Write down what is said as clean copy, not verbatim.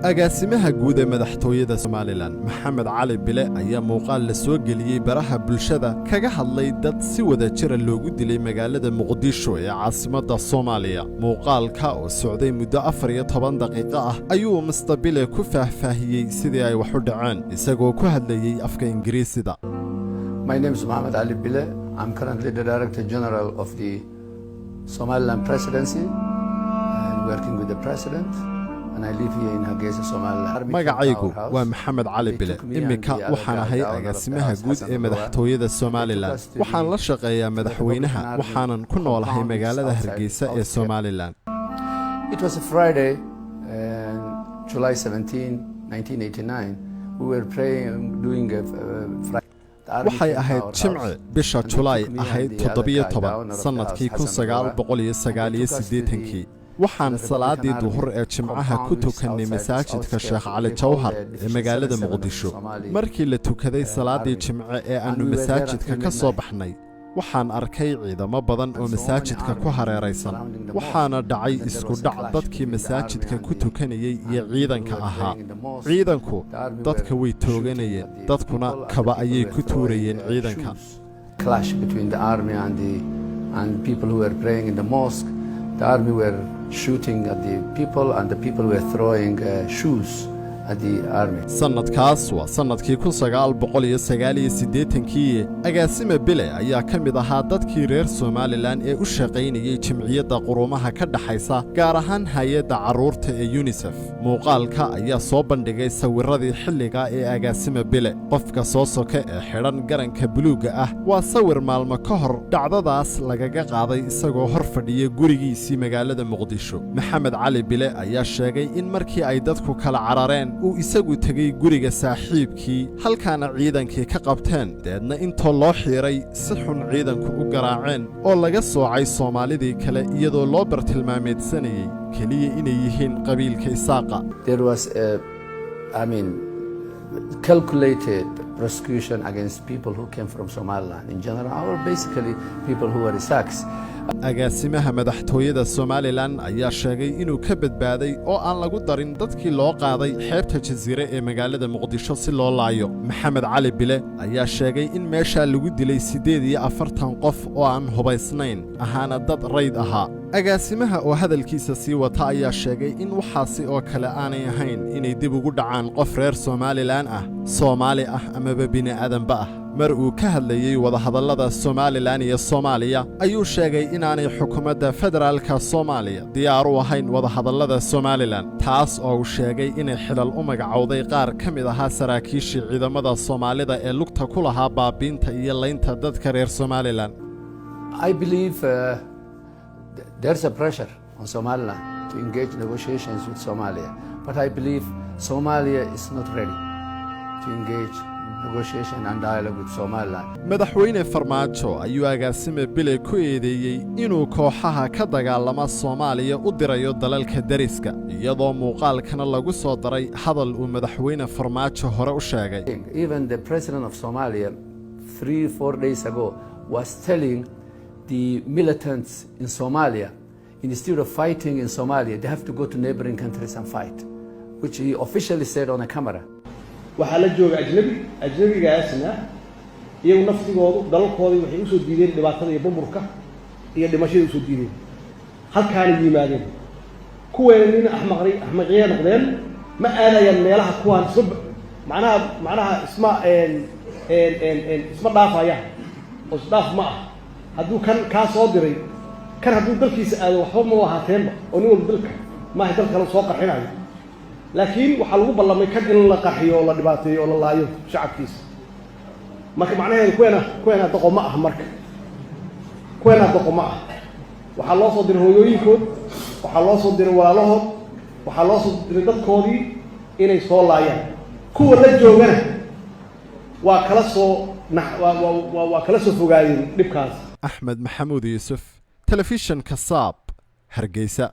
agaasimaha guud ee madaxtooyada Somaliland Maxamed Cali Bile ayaa muuqaal la soo geliyay baraha bulshada kaga hadlay dad si wada jir loogu dilay magaalada Muqdisho ee caasimadda Soomaaliya muuqaalka oo socday muddo 14 daqiiqo ah ayuu Mr. Bile ku faahfaahiyay sidii ay wax u dhaceen isagoo ku hadlayay afka Ingiriisida. My name is Maxamed Cali Bile. I'm currently the Director General of the Somaliland Presidency and working with the President. magacaygu waa Maxamed Cali Bile imika waxaan ahay agaasimaha guud ee madaxtooyada Somaliland waxaan la shaqeeyaa madaxweynaha waxaanan ku noolahay magaalada Hargeysa ee Somaliland. It was a Friday, July 17, 1989. We were doing a waxay ahayd Jimce bisha July ahayd 17 sanadkii 1989 waxaan salaadii duhur ee Jimcaha ku tukanay masaajidka Sheekh Cali Jawhar ee magaalada Muqdisho markii la tukaday salaadii Jimce ee aanu masaajidka ka soo baxnay waxaan arkay ciidamo badan oo masaajidka ku hareeraysan waxaana dhacay isku dhac dadkii masaajidka ku tukanayay iyo ciidanka ahaa ciidanku dadka way tooganayeen dadkuna kaba ayay ku tuurayeen ciidanka. Clash between the army and people who were praying in the mosque. The army were shooting at the people and the people were throwing shoes at the army. sanadkaas waa sanadkii 1989 agaasima Bile ayaa ka mid ahaa dadkii reer Somaliland ee u shaqaynayay Jimciyadda Quruumaha ka dhaxaysa gaar ahaan hay'adda carruurta ee UNICEF muuqaalka ayaa soo bandhigay sawiradii xilliga ee agaasima Bile qofka soo soka ee xidhan garanka buluuga ah waa sawir maalmo ka hor dhacdadaas lagaga qaaday isagoo hor fadhiya gurigiisii magaalada Muqdisho. Maxamed Cali Bile ayaa sheegay in markii ay dadku kala carareen uu isagu tagay guriga saaxiibkii halkaana ciidankii ka qabteen deedna intoo loo xiiray si xun ciidanku u garaaceen oo laga soocay Soomaalidii kale iyadoo loo bartilmaameedsanayay kaliya inay yihiin qabiilka Isaaqa. There was calculated prosecution against people who came from Somaliland in general or basically people who were Isaaqs. agaasimaha madaxtooyada Somaliland ayaa sheegay inuu ka badbaaday oo aan lagu darin dadkii loo qaaday xeebta jasiire ee magaalada Muqdisho si loo laayo. Maxamed Cali Bile ayaa sheegay in meesha lagu dilay 48 qof oo aan hubaysnayn ahaana dad rayd ahaa. agaasimaha oo hadalkiisa sii wata ayaa sheegay in waxaasi oo kale aanay ahayn inay dib ugu dhacaan qof reer Somaliland ah Soomaali ah ama bini'aadanba ah. mar uu ka hadlayay wada hadallada Somaliland iyo Soomaaliya ayuu sheegay inaanay xukuumadda federaalka Soomaaliya diyaar u ahayn wada hadallada Somaliland taas oo uu sheegay inay xilal u magacowday qaar ka mid ah saraakiishii ciidamada Soomaalida ee lugta ku lahaa baabiinta iyo laynta dadka reer Somaliland. I believe there's a pressure on Somaliland to engage negotiations with Somalia, but I believe Somalia is not ready to engage negotiation and dialogue with Somaliland. madaxweyne Farmaajo ayuu agaasime Bile ku eedeeyay inuu kooxaha ka dagaalama Soomaaliya u dirayo dalalka dariska iyadoo muuqaalkana lagu soo daray hadal uu madaxweyne Farmaajo hore u sheegay. Even the president of Somalia 3-4 days ago was telling the militants in Somalia instead of fighting in Somalia they have to go to neighboring countries and fight, which he officially said on a camera. waxaa la jooga ajnabigaasna iyagu naftigoodu dalalkoodii waxay u soo diideen dhibaatada iyo burburka iyo dhimashada u soo diideen halkaana yimaadeen kuweena axmaqiyay noqdeen ma aadayaan meelaha kuwaan macnaha isma dhaafaya oo isdhaaf ma ah hadduu kaa soo diray kan hadduu dalkiisa aado waxba ma ahaateenba oo nin walba dalka maaha dalka kale soo qarxinayo laakiin waxaa lagu ballamay kan in la qarxiyo oo la dhibaateeyo oo la laayo shacabkiisa marka macnaheedu kuweena doqo ma ah marka kuweena doqo ma ah waxaa loo soo diray hooyooyinkood waxaa loo soo diray walaalahood waxaa loo soo diray dadkoodii inay soo laayaan kuwa la joogana waa kala soo fogaadeen dhibkaas. Axmed Maxamuud Yuusuf telefishinka Saab Hargeysa.